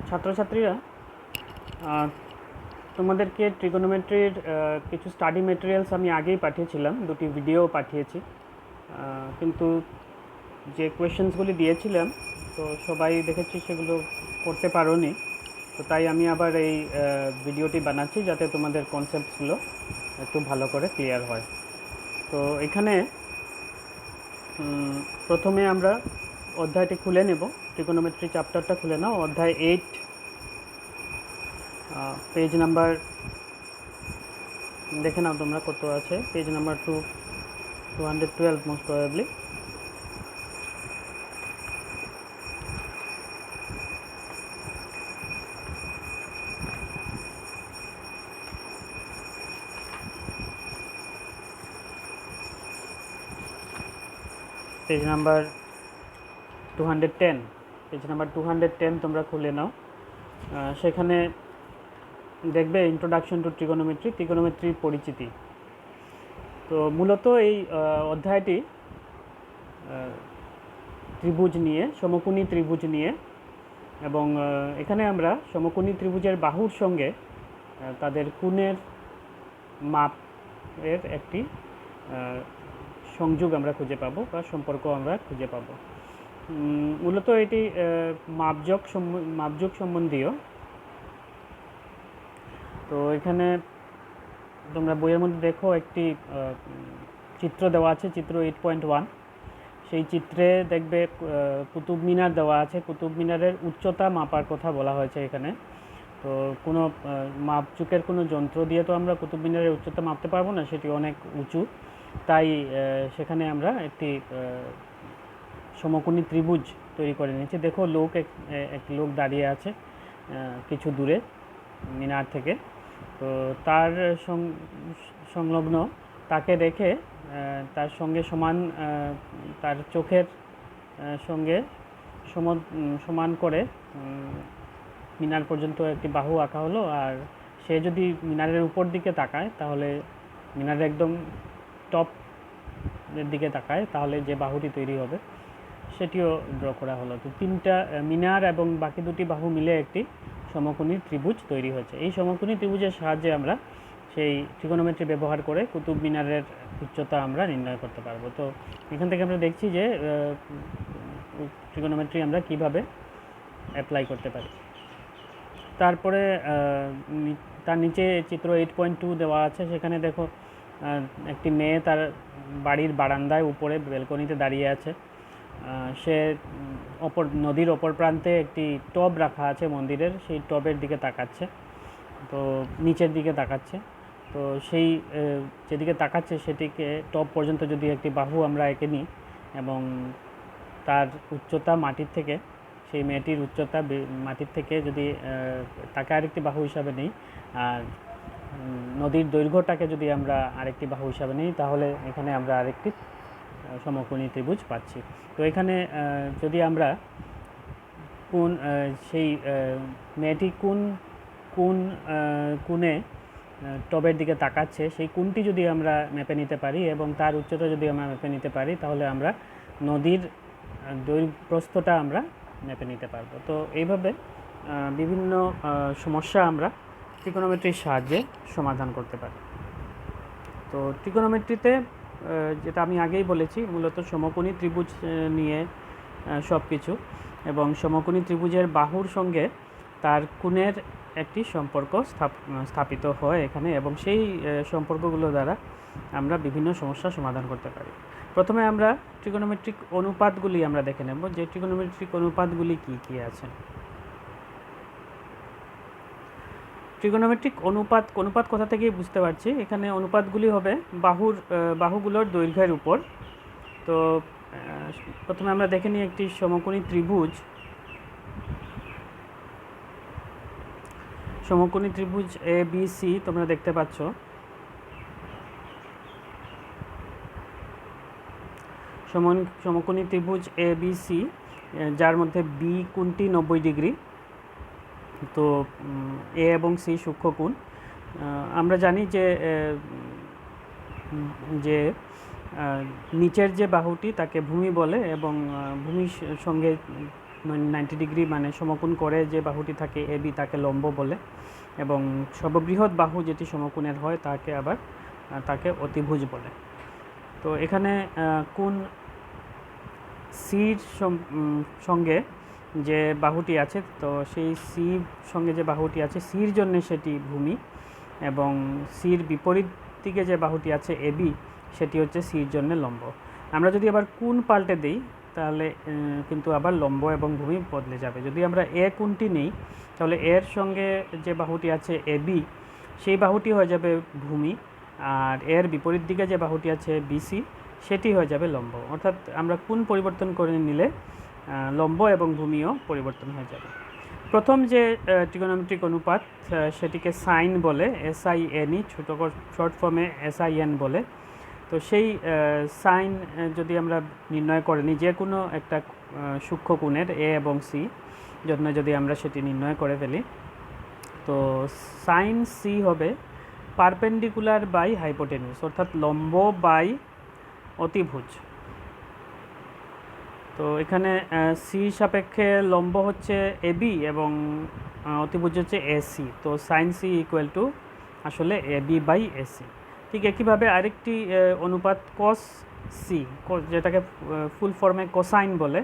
ছাত্রছাত্রীরা তোমাদেরকে ট্রিগোনোমেট্রির কিছু স্টাডি ম্যাটেরিয়ালস আমি আগেই পাঠিয়েছিলাম, দুটি ভিডিও পাঠিয়েছি, কিন্তু যে কোয়েশ্চেন্সগুলি দিয়েছিলাম তো সবাই দেখেছি সেগুলো করতে পারোনি। তো তাই আমি আবার এই ভিডিওটি বানাচ্ছি যাতে তোমাদের কনসেপ্টসগুলো একটু ভালো করে ক্লিয়ার হয়। তো এখানে প্রথমে আমরা অধ্যায়টি খুলে নেব, ট্রিগোনোমেট্রি চ্যাপ্টারটা খুলে নাও, অধ্যায় 8, পেজ নাম্বার দেখে নাও তোমরা কত আছে, page number 212 most probably. Page number 210, page number 210 তোমরা খুলে নাও। সেখানে দেখবে ইন্ট্রোডাকশন টু ট্রিগোনোমেট্রি, ট্রিগোনোমেট্রির পরিচিতি। তো মূলত এই অধ্যায়টি ত্রিভুজ নিয়ে, সমকোণী ত্রিভুজ নিয়ে, এবং এখানে আমরা সমকোণী ত্রিভুজের বাহুর সঙ্গে তাদের কোণের মাপের একটি সংযোগ আমরা খুঁজে পাবো বা সম্পর্ক আমরা খুঁজে পাবো। মূলত এটি মাপযোগ সম্বন্ধীয়। তো এখানে তোমরা বইয়ের মধ্যে দেখো একটি চিত্র দেওয়া আছে, চিত্র 8.1। সেই চিত্রে দেখবে কুতুব মিনার দেওয়া আছে, কুতুব মিনারের উচ্চতা মাপার কথা বলা হয়েছে এখানে। তো কোনো মাপচুকের কোনো যন্ত্র দিয়ে তো আমরা কুতুব মিনারের উচ্চতা মাপতে পারবো না, সেটি অনেক উঁচু। তাই সেখানে আমরা একটি সমকোণী ত্রিভুজ তৈরি করে নিয়েছি। দেখো এক লোক দাঁড়িয়ে আছে কিছু দূরে মিনার থেকে। তো তার সংলগ্ন তাকে রেখে তার সঙ্গে সমান, তার চোখের সঙ্গে সমান করে মিনার পর্যন্ত একটি বাহু আঁকা হলো। আর সে যদি মিনারের উপর দিকে তাকায়, তাহলে মিনারের একদম টপের দিকে তাকায়, তাহলে যে বাহুটি তৈরি হবে সেটিও ড্র করা হলো। তো তিনটা মিনার এবং বাকি দুটি বাহু মিলে একটি সমকোণী ত্রিভুজ তৈরি হয়েছে। এই সমকোণী ত্রিভুজের সাহায্যে আমরা সেই ট্রিগোনোমেট্রি ব্যবহার করে কুতুব মিনারের উচ্চতা আমরা নির্ণয় করতে পারবো। তো এখান থেকে আমরা দেখছি যে ট্রিগোনোমেট্রি আমরা কিভাবে অ্যাপ্লাই করতে পারি। তারপরে তার নিচে চিত্র 8.2 দেওয়া আছে। সেখানে দেখো একটি মেয়ে তার বাড়ির বারান্দায় উপরে ব্যালকনিতে দাঁড়িয়ে আছে। সে নদীর অপর প্রান্তে একটি টব রাখা আছে মন্দিরের, সেই টবের দিকে তাকাচ্ছে, তো নিচের দিকে তাকাচ্ছে। তো সেই যেদিকে তাকাচ্ছে সেটিকে টব পর্যন্ত যদি একটি বাহু আমরা এঁকে নিই এবং তার উচ্চতা মাটির থেকে, সেই মেয়েটির উচ্চতা মাটির থেকে যদি তাকে আরেকটি বাহু হিসাবে নিই, আর নদীর দৈর্ঘ্যটাকে যদি আমরা আরেকটি বাহু হিসাবে নিই, তাহলে এখানে আমরা আরেকটি সমকোণী ত্রিভুজ পাচ্ছি। তো এখানে যদি আমরা সেই মেয়েটি কোণে টবের দিকে তাকাচ্ছে, সেই কোণটি যদি আমরা মেপে নিতে পারি এবং তার উচ্চতা যদি আমরা মেপে নিতে পারি, তাহলে আমরা নদীর প্রস্থটা আমরা মেপে নিতে পারবো। তো এইভাবে বিভিন্ন সমস্যা আমরা ট্রিগোনোমেট্রির সাহায্যে সমাধান করতে পারি। তো ট্রিগোনোমেট্রিতে যেটা আমি আগেই বলেছি, মূলত সমকোণী ত্রিভুজ নিয়ে সব কিছু, এবং সমকোণী ত্রিভুজের বাহুর সঙ্গে তার কোণের একটি সম্পর্ক স্থাপিত হয় এখানে, এবং সেই সম্পর্কগুলো দ্বারা আমরা বিভিন্ন সমস্যার সমাধান করতে পারি। প্রথমে আমরা ট্রিগোনোমেট্রিক অনুপাতগুলি আমরা দেখে নেব, যে ট্রিগোনোমেট্রিক অনুপাতগুলি কী কী আছে। ট্রিগোনোমেট্রিক অনুপাত কোথা থেকেই বুঝতে পারছি। এখানে অনুপাতগুলি হবে বাহুগুলোর দৈর্ঘ্যের উপর। তো প্রথমে আমরা দেখে নিই একটি সমকোণী ত্রিভুজ। সমকোণী ত্রিভুজ ABC তোমরা দেখতে পাচ্ছ। সমকোণী ত্রিভুজ ABC, যার মধ্যে B কোণটি 90 ডিগ্রি। তো A এবং C সূক্ষ্ম কোণ। আমরা জানি যে নিচের যে বাহুটি তাকে ভূমি বলে, এবং ভূমির সঙ্গে 90 ডিগ্রি মানে সমকোণ করে যে বাহুটি থাকে এবি তাকে লম্ব বলে, এবং সর্ববৃহৎ বাহু যেটি সমকোণের হয় তাকে অতিভুজ বলে। তো এখানে কোণ সির সঙ্গে যে বাহুটি আছে, তো সেই সির সঙ্গে যে বাহুটি আছে সির জন্য সেটি ভূমি, এবং সির বিপরীত দিকে যে বাহুটি আছে এবি সেটি হচ্ছে সির জন্য লম্ব। আমরা যদি আবার কোণ পাল্টে দিই তাহলে কিন্তু আবার লম্ব এবং ভূমি বদলে যাবে। যদি আমরা এ কোণটি নেই তাহলে এর সঙ্গে যে বাহুটি আছে এবি সেই বাহুটি হয়ে যাবে ভূমি, আর এর বিপরীত দিকে যে বাহুটি আছে বিসি সেটি হয়ে যাবে লম্ব। অর্থাৎ আমরা কোণ পরিবর্তন করে নিলে লম্ব এবং ভূমিও পরিবর্তন হয়ে যাবে। প্রথম যে ট্রিগোনোমেট্রিক অনুপাত সেটিকে সাইন বলে, SINE, শর্ট ফর্মে SIN বলে। তো সেই সাইন যদি আমরা নির্ণয় করে নিই যে কোনো একটা সূক্ষ্ম কোণের এ এবং সি জন্য, যদি আমরা সেটি নির্ণয় করে ফেলি, তো সাইন সি হবে পারপেন্ডিকুলার বাই হাইপোটেনিউস, অর্থাৎ লম্ব বাই অতিভুজ। তো এখানে সি সাপেক্ষে লম্ব হচ্ছে এবি এবং অতিভুজ হচ্ছে এসি। তো সাইন সি ইকুয়াল টু আসলে এবি বাই এসি। ঠিক একইভাবে আরেকটি অনুপাত কস সি, যেটাকে ফুল ফর্মে কোসাইন বলে,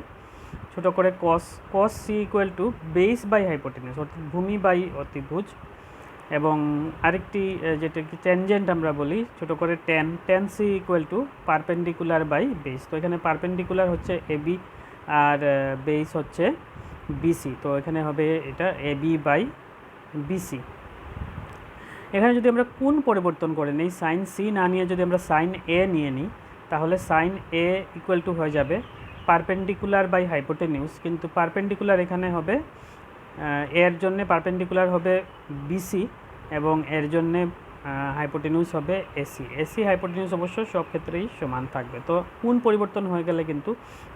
ছোট করে cos C equal to base by hypotenuse, অর্থাৎ ভূমি বাই অতিভুজ। এবং আরেকটি যেটাকে ট্যানজেন্ট আমরা বলি, ছোট করে tan C equal to perpendicular by base. তো এখানে পারপেন্ডিকুলার হচ্ছে এবি আর বেস হচ্ছে বিসি, তো এখানে হবে এটা এবি বাই বিসি। এখানে যদি আমরা কোণ পরিবর্তন করে নিই, সাইন সি না নিয়ে যদি আমরা সাইন এ নিয়ে নিই তাহলে সাইন এ ইকুয়াল টু হয়ে যাবে পারপেন্ডিকুলার বাই হাইপোটেনিউস, কিন্তু পারপেন্ডিকুলার এখানে হবে এর জন্য পারপেন্ডিকুলার হবে বিসি এবং এর জন্য হাইপোটেনিউস হবে এসি হাইপোটেনিউস অবশ্য সব ক্ষেত্রেই সমান থাকবে। তো কোণ পরিবর্তন হয়ে গেলে কিন্তু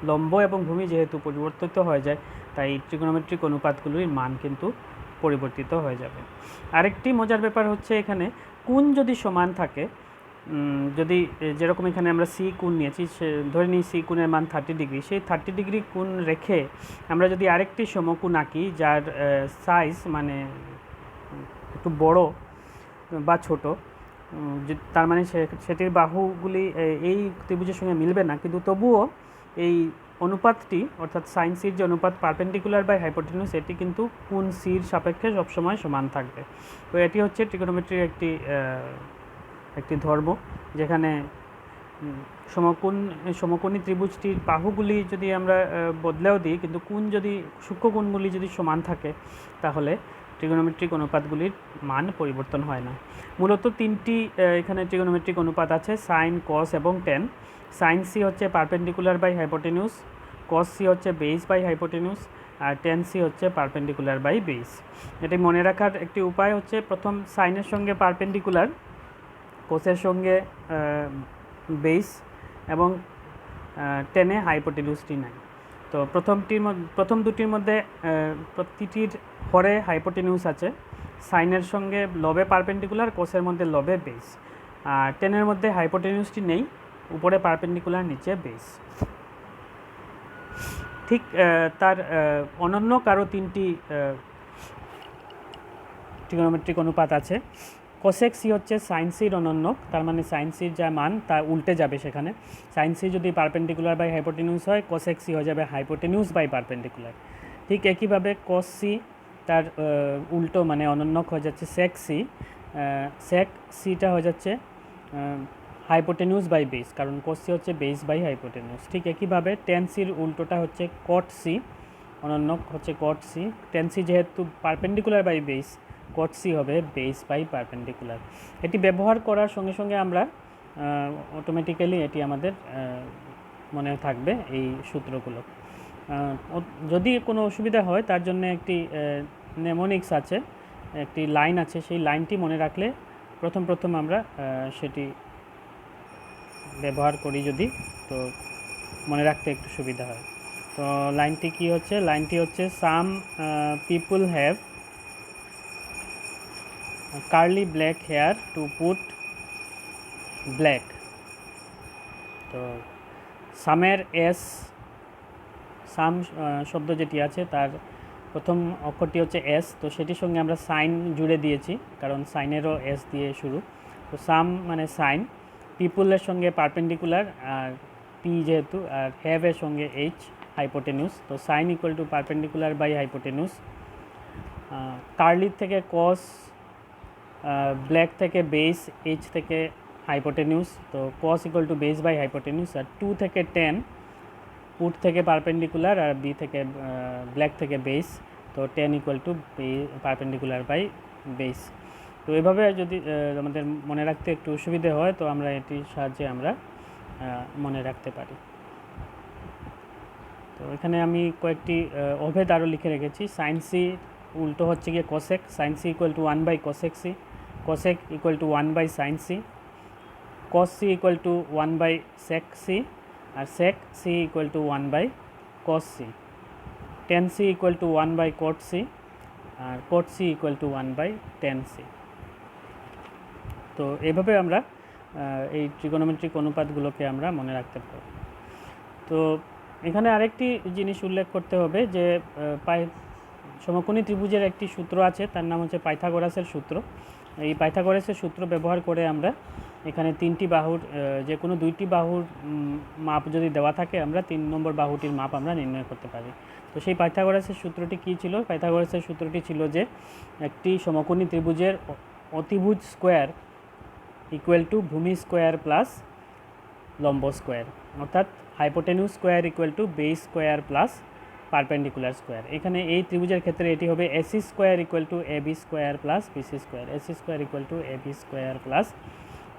লম্ব এবং ভূমি যেহেতু পরিবর্তিত হয়ে যায়, তাই ট্রিগোনোমেট্রিক অনুপাতগুলির মান কিন্তু পরিবর্তিত হয়ে যাবে। আরেকটি মজার ব্যাপার হচ্ছে এখানে কোণ যদি সমান থাকে, যদি যেরকম এখানে আমরা সি কোণ নিয়েছি, ধরে নিই সি কোণের মান 30 ডিগ্রি, সেই 30 ডিগ্রি কোণ রেখে আমরা যদি আরেকটি সমকোণ আঁকি যার সাইজ মানে একটু বড় বা ছোট, তার মানে সেটির বাহুগুলি এই ত্রিভুজের সঙ্গে মিলবে না, কিন্তু তবুও এই অনুপাতটি অর্থাৎ সাইন সির যে অনুপাত পারপেন্ডিকুলার বাই হাইপোটেনিউস এটি কিন্তু কোণ সির সাপেক্ষে সবসময় সমান থাকবে। তো এটি হচ্ছে ট্রিগোনোমেট্রির একটি ধর্ম, যেখানে সমকোণী ত্রিভুজটির বাহুগুলি যদি আমরা বদলেও দিই, কিন্তু সূক্ষ্ম কোণগুলি যদি সমান থাকে তাহলে ট্রিগোনোমেট্রিক অনুপাতগুলির মান পরিবর্তন হয় না। মূলত তিনটি এখানে ট্রিগোনোমেট্রিক অনুপাত আছে, সাইন, কস এবং ট্যান। সাইন সি হচ্ছে perpendicular by hypotenuse, cos C হচ্ছে বেস বাই হাইপোটেনিউস, আর ট্যান সি হচ্ছে পারপেন্ডিকুলার বাই বেস। এটি মনে রাখার একটি উপায় হচ্ছে প্রথম সাইনের সঙ্গে পারপেন্ডিকুলার, কোসের সঙ্গে বেস এবং টেনে হাইপোটেনিউসটি নাই। তো প্রথম দুটির মধ্যে প্রতিটির হরে হাইপোটেনিউস আছে, সাইনের সঙ্গে লবে পারপেন্ডিকুলার, কোসের মধ্যে লবে বেস। আর টেনের মধ্যে হাইপোটেনিউসটি নেই, উপরে পারপেন্ডিকুলার নিচে বেস। ঠিক তার অনন্য আরও তিনটি ট্রিগোনোমেট্রিক অনুপাত আছে। কোসেক সি হচ্ছে সাইন সির অনন্যক, তার মানে সাইন সির যা মান তা উল্টে যাবে। সেখানে সাইন সি যদি পারপেন্ডিকুলার বাই হাইপোটেনিউস হয়, কোসেক সি হয়ে যাবে হাইপোটেনিউস বাই পারপেন্ডিকুলার। ঠিক একইভাবে কস সি তার উল্টো মানে অনন্যক হয়ে যাচ্ছে সেক সি, সেক সিটা হয়ে যাচ্ছে হাইপোটেনিউস বাই বেস, কারণ কস সি হচ্ছে বেস বাই হাইপোটেনিউস। ঠিক একইভাবে টেন সির উল্টোটা হচ্ছে কট সি, অনন্যক হচ্ছে কট সি। টেন সি যেহেতু perpendicular by base, cot C হবে বেস বাই পারপেন্ডিকুলার। এটি ব্যবহার করার সঙ্গে সঙ্গে আমরা অটোমেটিক্যালি এটি আমাদের মনে থাকবে এই সূত্রগুলো। যদি কোনো অসুবিধা হয় তার জন্য একটি নেমোনিক্স আছে, একটি লাইন আছে, সেই লাইনটি মনে রাখলে প্রথম আমরা সেটি ব্যবহার করি যদি, তো মনে রাখতে একটু সুবিধা হয়। তো লাইনটি কি হচ্ছে? লাইনটি হচ্ছে some people have curly black hair to put black। তো সামের এস সাম শব্দ যেটি আছে তার প্রথম অক্ষরটি হচ্ছে এস, তো সেটির সঙ্গে আমরা সাইন জুড়ে দিয়েছি, কারণ সাইনেরও এস দিয়ে শুরু। তো সাম মানে সাইন, পিপুলের সঙ্গে পারপেন্ডিকুলার আর পি যেহেতু, আর হ্যাভের সঙ্গে এইচ, হাইপোটেনিউস। তো sine equal to perpendicular by hypotenuse. কার্লির থেকে কস, ব্ল্যাক থেকে বেস, এইচ থেকে হাইপোটেনিউস, তো cos equal to base by hypotenuse. আর 2 থেকে 10, পুট থেকে পারপেন্ডিকুলার আর বি থেকে ব্ল্যাক থেকে বেস, তো 10 equal to perpendicular by base. তো এভাবে যদি আমাদের মনে রাখতে একটু সুবিধে হয়, তো আমরা এটির সাহায্যে আমরা মনে রাখতে পারি। তো এখানে আমি কয়েকটি অভেদ আরও লিখে রেখেছি। সাইন সি উল্টো হচ্ছে গিয়ে cosec, sine C equal to 1 by cosec C, cosec equal to 1 by sine C, cos C equal to 1 by sec C, আর sec C equal to 1 by cos C, tan C equal to 1 by cot C, আর cot C equal to 1 by tan C. তো এইভাবে আমরা এই trigonometric অনুপাতগুলোকে আমরা মনে রাখতে পারি। তো এখানে আরেকটি জিনিস উল্লেখ করতে হবে যে সমকোণী ত্রিভুজের একটি সূত্র আছে, তার নাম হচ্ছে পাইথাগোরাসের সূত্র। এই পাইথাগোরাসের সূত্র ব্যবহার করে আমরা এখানে তিনটি বাহুর যে কোনো দুইটি বাহুর মাপ যদি দেওয়া থাকে, আমরা 3 নম্বর বাহুটির মাপ আমরা নির্ণয় করতে পারি। তো সেই পাইথাগোরাসের সূত্রটি কী ছিল? পাইথাগোরাসের সূত্রটি ছিল যে একটি সমকোণী ত্রিভুজের অতিভুজ স্কোয়ার ইকুয়াল টু ভূমি স্কোয়ার প্লাস লম্ব স্কোয়ার, অর্থাৎ hypotenuse square equal to base square plus perpendicular square. এখানে এই ত্রিভুজের ক্ষেত্রে এটি হবে AC square equal to AB square plus BC square, AC square equal to AB square plus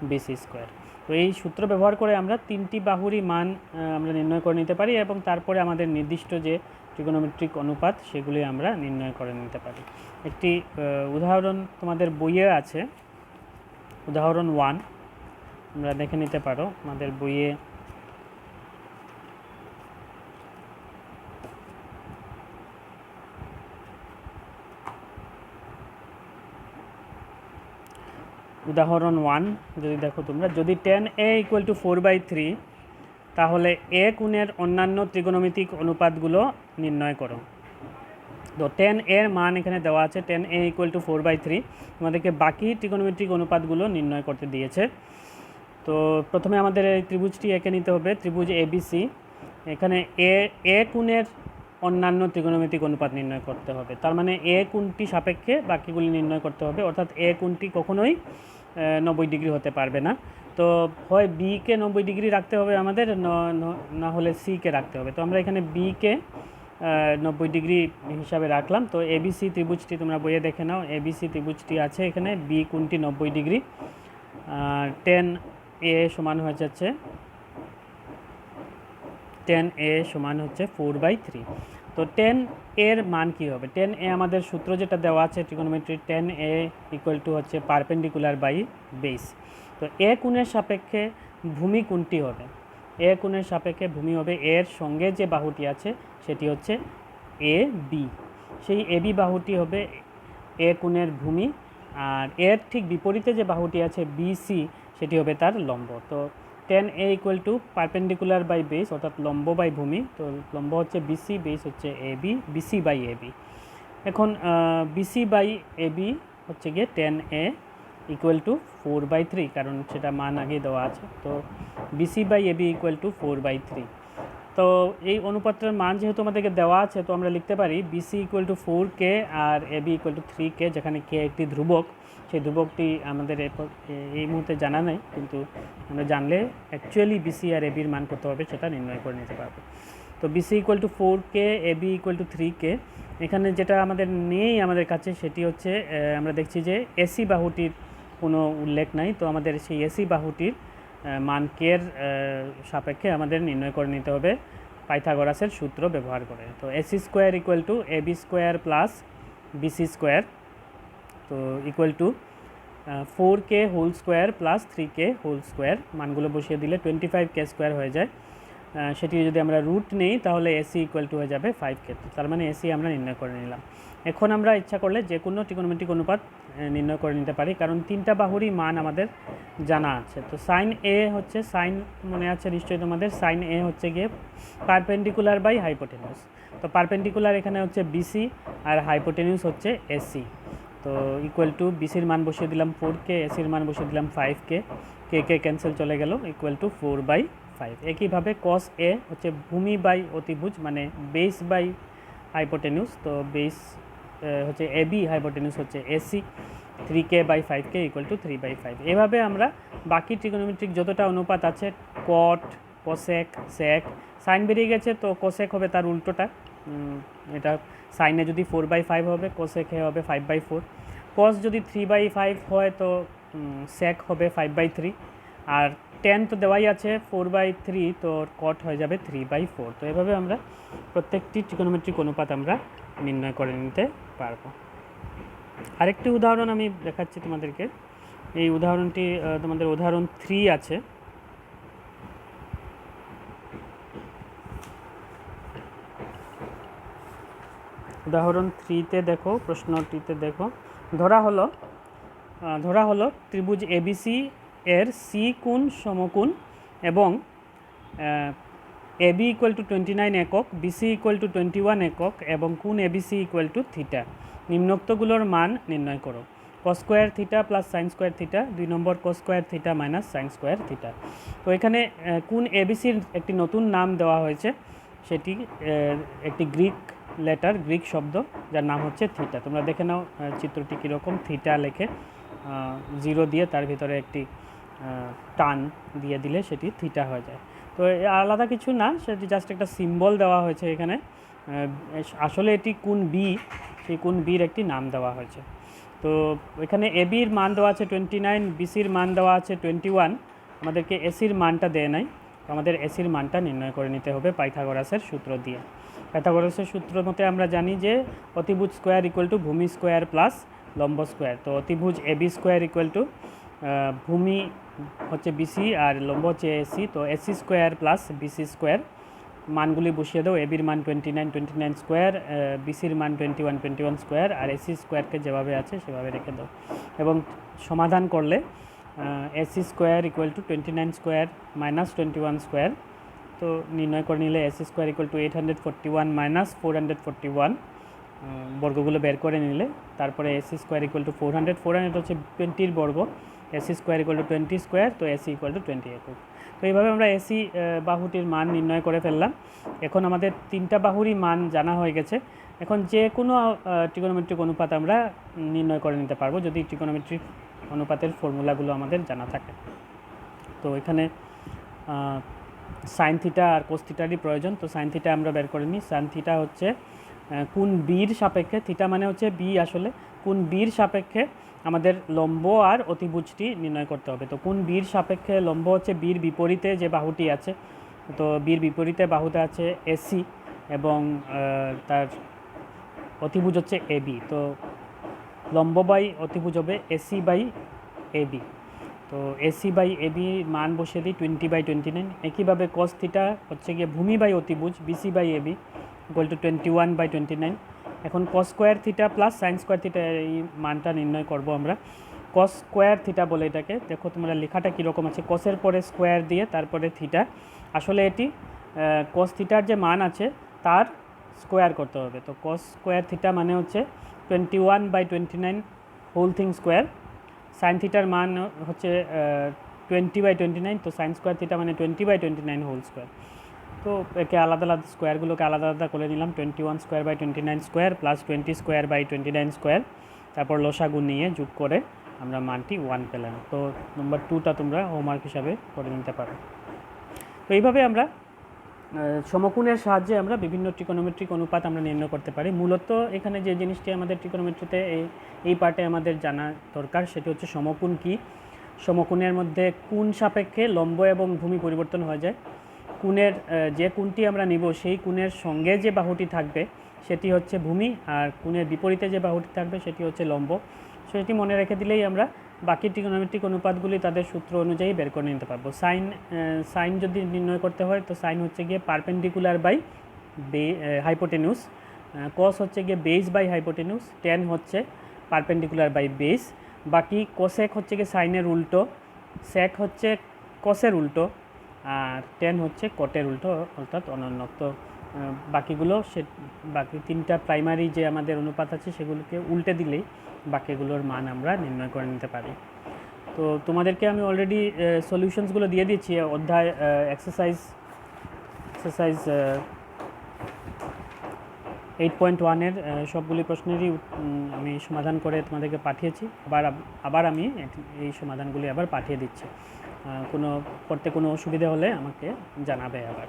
BC square. তো এই সূত্র ব্যবহার করে আমরা তিনটি বাহুরই মান আমরা নির্ণয় করে নিতে পারি, এবং তারপরে আমাদের নির্দিষ্ট যে ট্রিগোনোমেট্রিক অনুপাত সেগুলি আমরা নির্ণয় করে নিতে পারি। একটি উদাহরণ তোমাদের বইয়ে আছে, উদাহরণ 1 আমরা দেখে নিতে পারো আমাদের বইয়ে। উদাহরণ 1 যদি দেখো তোমরা, যদি 10a ইকুয়াল টু 4/3, তাহলে এ কোণের অন্যান্য ত্রিগোণমিতিক অনুপাতগুলো নির্ণয় করো। তো 10 এর মান এখানে দেওয়া আছে, 10a ইকুয়াল টু 4/3, আমাদেরকে বাকি ত্রিগোণমিতিক অনুপাতগুলো নির্ণয় করতে দিয়েছে। তো প্রথমে আমাদের এই ত্রিভুজটি এঁকে নিতে হবে, ত্রিভুজ এবিসি। এখানে এ কোণের অন্যান্য ত্রিগোণমিতিক অনুপাত নির্ণয় করতে হবে, তার মানে এ কোণটি সাপেক্ষে বাকিগুলি নির্ণয় করতে হবে, অর্থাৎ এ কোণটি কখনোই 90 ডিগ্রি হতে পারবে না। তো হয় বিকে 90 ডিগ্রি রাখতে হবে আমাদের, না হলে সিকে রাখতে হবে। তো আমরা এখানে বিকে 90 ডিগ্রি হিসাবে রাখলাম। তো এবিসি ত্রিভুজটি তোমরা বইয়ে দেখে নাও, এবিসি ত্রিভুজটি আছে এখানে, বি কোণটি 90 ডিগ্রি, 10a সমান হয়ে যাচ্ছে 10a সমান হচ্ছে 4/3। তো 10 এর মান কী হবে? 10a আমাদের সূত্র যেটা দেওয়া আছে ট্রিগোনোমেট্রি, 10a ইকুয়াল টু হচ্ছে পারপেন্ডিকুলার বাই বেস। তো এ কোণের সাপেক্ষে ভূমি কোণটি হবে, এ কোণের সাপেক্ষে ভূমি হবে এর সঙ্গে যে বাহুটি আছে সেটি হচ্ছে এ বি, সেই এ বি বাহুটি হবে এ কোণের ভূমি, আর এর ঠিক বিপরীতে যে বাহুটি আছে বিসি সেটি হবে তার লম্ব। তো 10a equal to perpendicular by base, অর্থাৎ লম্ব বাই ভূমি। তো লম্ব হচ্ছে বিসি, বেস হচ্ছে এবি, বিসি বাই এবি। এখন বিসি বাই এবি হচ্ছে গিয়ে 10a ইকুয়াল টু 4/3, কারণ সেটা মান আগে দেওয়া আছে। তো BC by AB equal to 4/3। তো এই অনুপাতটার মান যেহেতু আমাদেরকে দেওয়া আছে, তো আমরা লিখতে পারি বিসি ইকুয়াল টু 4k আর এবি ইকুয়াল টু 3k, যেখানে কে একটি ধ্রুবক। সেই ধ্রুবকটি আমাদের এই মুহূর্তে জানা নেই, কিন্তু আমরা জানলে অ্যাকচুয়ালি বিসি আর এবির মান কত হবে সেটা নির্ণয় করে নিতে পারবো। তো BC equal to 4k, AB equal to 3k। এখানে যেটা আমাদের নেই আমাদের কাছে সেটি হচ্ছে, আমরা দেখছি যে এসি বাহুটির কোনো উল্লেখ নাই। তো আমাদের সেই এসি বাহুটির মান কের সাপেক্ষে আমাদের নির্ণয় করে নিতে হবে পাইথাগোরাসের সূত্র ব্যবহার করে। তো AC square equal to AB square plus BC square, তো equal to 4k whole square plus 3k whole square. মানগুলো বসিয়ে দিলে 25k স্কোয়ার হয়ে যায়। সেটি যদি আমরা রুট নেই তাহলে এসি ইকুয়াল টু হয়ে যাবে 5k। তার মানে এসি আমরা নির্ণয় করে নিলাম। এখন আমরা ইচ্ছা করলে যে কোনো ট্রিগোনোমেট্রিক অনুপাত নির্ণয় করে নিতে পারি, কারণ তিনটা বাহুরই মান আমাদের জানা আছে। তো সাইন এ হচ্ছে, সাইন মনে আছে নিশ্চয়ই তোমাদের, সাইন এ হচ্ছে গিয়ে পারপেন্ডিকুলার বাই হাইপোটেনিউস। তো পারপেন্ডিকুলার এখানে হচ্ছে বিসি আর হাইপোটেনিউস হচ্ছে এসি। তো ইকুয়াল টু বিসির মান বসিয়ে দিলাম 4K, এসির মান বসিয়ে দিলাম 5K, কে ক্যান্সেল চলে গেল, ইকুয়াল টু 4/5। একইভাবে কস এ হচ্ছে ভূমি বাই অতিভুজ, মানে বেস বাই হাইপোটেনিউস। তো বেস হচ্ছে এবি, হাইপোটেনিউস হচ্ছে এসি, 3K/5K ইকুয়াল টু 3/5। এভাবে আমরা বাকি ট্রিগোনোমেট্রিক যতটা অনুপাত আছে, কট, কোসেক, সেক, সাইন বেরিয়ে গেছে তো কোসেক হবে তার উল্টোটা, এটা সাইনে যদি 4/5 হবে, কোসেকে হবে 5/4। কস যদি 3/5 হয় তো সেক হবে 5/3, আর টেন তো দেওয়াই আছে 4/3, তো কট হয়ে যাবে 3/4। তো এভাবে আমরা প্রত্যেকটি ট্রিগোনোমেট্রিক অনুপাত আমরা নির্ণয় করে নিতে পারবো। আরেকটি উদাহরণ আমি দেখাচ্ছি তোমাদেরকে। এই উদাহরণটি তোমাদের উদাহরণ 3 আছে। উদাহরণ 3তে দেখো, প্রশ্নটিতে দেখো, ধরা হলো ত্রিভুজ এবিসি এর সি কোণ সমকোণ এবং এবি ইকুয়াল টু 29 একক, বিসি ইকুয়াল টু 21 একক এবং কোণ এবিসি ইকুয়াল টু থিটা। নিম্নোক্তগুলোর মান নির্ণয় করো। Cos square theta plus sine square theta, 2 number cos square theta minus sine square theta. তো এখানে কোণ এবিসির একটি নতুন নাম দেওয়া হয়েছে, সেটি একটি গ্রিক শব্দ যার নাম হচ্ছে থিটা। তোমরা দেখে নাও চিত্রটি কীরকম, থিটা লেখে 0 দিয়ে তার ভিতরে একটি টান দিয়ে দিলে সেটি থিটা হয়ে যায়। তো আলাদা কিছু না, সেটি জাস্ট একটা সিম্বল দেওয়া হয়েছে এখানে। আসলে এটি কোণ বি, সেই কোণ বির একটি নাম দেওয়া হয়েছে। তো এখানে এবির মান দেওয়া আছে 29, বিসির মান দেওয়া আছে 21, আমাদেরকে এসির মানটা দেয় নাই, তো আমাদের এসির মানটা নির্ণয় করে নিতে হবে পাইথাগোরাসের সূত্র দিয়ে। পাইথাগোরাসের সূত্র মতে আমরা জানি যে অতিভুজ স্কোয়ার ইকুয়াল টু ভূমি স্কোয়ার প্লাস লম্ব স্কোয়ার। তো অতিভুজ এবি স্কোয়ার ইকুয়াল টু ভূমি হচ্ছে বিসি আর লম্ব হচ্ছে এসি, তো AC square plus BC square. মানগুলি বসিয়ে দাও, এবির মান 29 স্কোয়ার, বিসির মান 21 স্কোয়ার, আর এসি স্কোয়ারকে যেভাবে আছে সেভাবে রেখে দাও। এবং সমাধান করলে AC square equal two 29 square minus 21 square, তো নির্ণয় করে নিলে AC square equal two 841 minus 441, বর্গগুলো বের করে নিলে তারপরে এসি স্কোয়ার ইকুয়াল টু 400 হচ্ছে 20 বর্গ, AC square equal two 20 square, তো এসি ইকুয়াল টু 20 একক। তো এইভাবে আমরা এসি বাহুটির মান নির্ণয় করে ফেললাম। এখন আমাদের তিনটা বাহুরই মান জানা হয়ে গেছে। এখন যে কোনো ট্রিগোনোমেট্রিক অনুপাত আমরা নির্ণয় করে নিতে পারবো যদি ট্রিগোনোমেট্রিক অনুপাতের ফর্মুলাগুলো আমাদের জানা থাকে। তো এখানে সাইন থিটা আর কোস থিটারই প্রয়োজন। তো সাইন থিটা আমরা বের করে নিই। সাইন থিটা হচ্ছে কোণ বির সাপেক্ষে, থিটা মানে হচ্ছে বি, আসলে কোণ বির সাপেক্ষে আমাদের লম্ব আর অতিভুজটি নির্ণয় করতে হবে। তো কোণ বির সাপেক্ষে লম্ব হচ্ছে বির বিপরীতে যে বাহুটি আছে, তো বির বিপরীতে বাহুতে আছে এসি এবং তার অতিভুজ হচ্ছে এবি। তো লম্ব বাই অতিভুজ হবে এসি বাই এবি। তো এসি বাই এবি মান বসিয়ে দিই 20/29। একইভাবে কস থিটা হচ্ছে গিয়ে ভূমি বাই অতিভুজ BC by AB equal to 21/29। এখন cos square theta plus sine square theta, এই মানটা নির্ণয় করব আমরা। কস স্কোয়ার থিটা বলে এটাকে, দেখো তোমরা লেখাটা কীরকম আছে, কসের পরে স্কোয়ার দিয়ে তারপরে থিটা। আসলে এটি কস থিটার যে মান আছে তার স্কোয়ার করতে হবে। তো কস স্কোয়ার থিটা মানে হচ্ছে 21/29 হোল থিং স্কোয়ার। সাইন থিটার মান হচ্ছে 20/29, তো সাইন স্কোয়ার থিটা মানে 20/29 হোল স্কোয়ার। তো একে আলাদা আলাদা স্কোয়ারগুলোকে আলাদা আলাদা করে নিলাম, 21 স্কোয়ার/29 স্কোয়ার প্লাস 20 স্কোয়ার/29 স্কোয়ার, তারপর লসাগু নিয়ে যোগ করে আমরা মানটি 1 পেলাম। তো নম্বর 2টা তোমরা হোমওয়ার্ক হিসাবে করে নিতে পারো। তো এইভাবে আমরা সমকোণের সাহায্যে আমরা বিভিন্ন ট্রিগোনোমেট্রিক অনুপাত আমরা নির্ণয় করতে পারি। মূলত এখানে যে জিনিসটি আমাদের ট্রিগোনোমেট্রিতে এই পার্টে আমাদের জানা দরকার সেটি হচ্ছে সমকোণ কী। সমকোণের মধ্যে কোণ সাপেক্ষে লম্ব এবং ভূমি পরিবর্তন হয়ে যায়। কোণের যে কোণটি আমরা নিব সেই কোণের সঙ্গে যে বাহুটি থাকবে সেটি হচ্ছে ভূমি, আর কোণের বিপরীতে যে বাহুটি থাকবে সেটি হচ্ছে লম্ব। সেটি মনে রেখে দিলেই আমরা বাকি ট্রিগোনোমেট্রিক অনুপাতগুলি তাদের সূত্র অনুযায়ী বের করে নিতে পারবো। সাইন যদি নির্ণয় করতে হয় তো সাইন হচ্ছে গিয়ে পারপেন্ডিকুলার বাই হাইপোটেনিউস, কস হচ্ছে গিয়ে বেস বাই হাইপোটেনিউস, টেন হচ্ছে পারপেন্ডিকুলার বাই বেস। বাকি কোসেক হচ্ছে কি সাইনের উল্টো, সেক হচ্ছে কসের উল্টো, আর টেন হচ্ছে কটের উল্টো অর্থাৎ অনন্যক। তো বাকিগুলো বাকি তিনটা প্রাইমারি যে আমাদের অনুপাত আছে সেগুলোকে উল্টে দিলেই বাকিগুলোর মান আমরা নির্ণয় করে নিতে পারি। তো তোমাদেরকে আমি অলরেডি সলিউশনসগুলো দিয়ে দিচ্ছি অধ্যায় এক্সারসাইজ 8.1-এর সবগুলি প্রশ্নেরই আমি সমাধান করে তোমাদেরকে পাঠিয়েছি। আবার আমি এই সমাধানগুলি আবার পাঠিয়ে দিচ্ছি। করতে কোনো অসুবিধা হলে আমাকে জানাবে আবার।